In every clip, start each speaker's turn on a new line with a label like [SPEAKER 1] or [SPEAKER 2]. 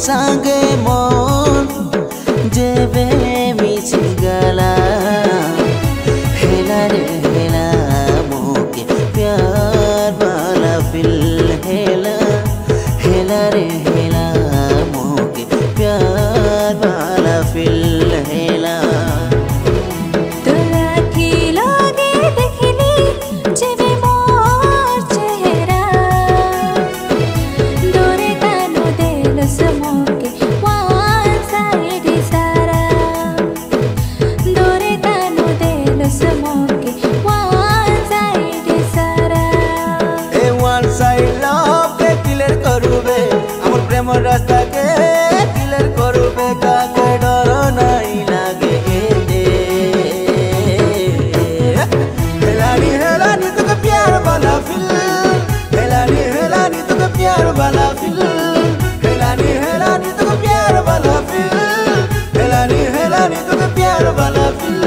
[SPEAKER 1] सांगे मन जेबे मिसी गला हेला रे हेला मोके प्यार वाला फिल हेला हेला रे हेला मोके प्यार वाला फिल हेला रास्ता के क्लियर करबे काके डर नहीं लागे हेलानी तुके प्यार वाला फिल हेलानी तुके प्यार वाला फिल हेलानी तुके प्यार वाला फिल हेलानी तुके प्यार वाला फिल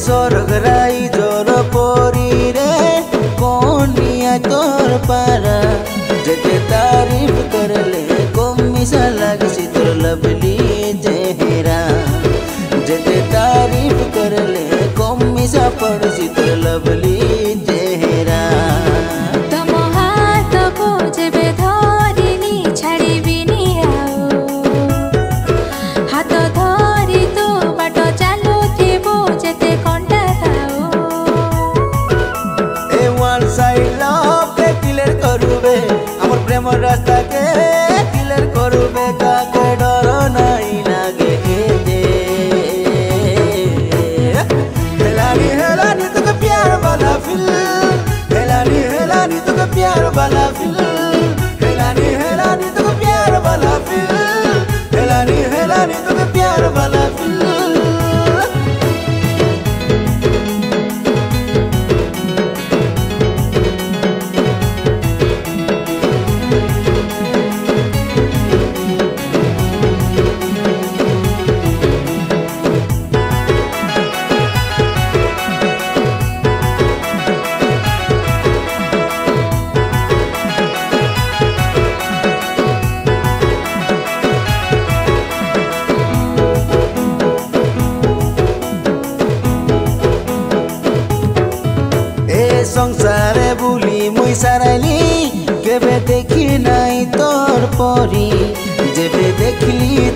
[SPEAKER 1] स्वर्गराई जोर परी रे कौनिया तोर पारा जेते तारीफ करले कमिसा लागसी तोर लवली चेहरा जेते तारीफ करले कमिसा पड़सी तोर लवली चेहरा प्रेम रास्ता के क्लियर करबे काके डर नहीं लागे हेलानी तुके प्यार वाला फिल हेलानी तुके प्यार वाला फिल हेलानी तुके प्यार वाला फिल हेलानी तुके प्यार वाला फिल संसारे बुली मुई साराइली केबे देखी नाई तोर परी जेबे देखली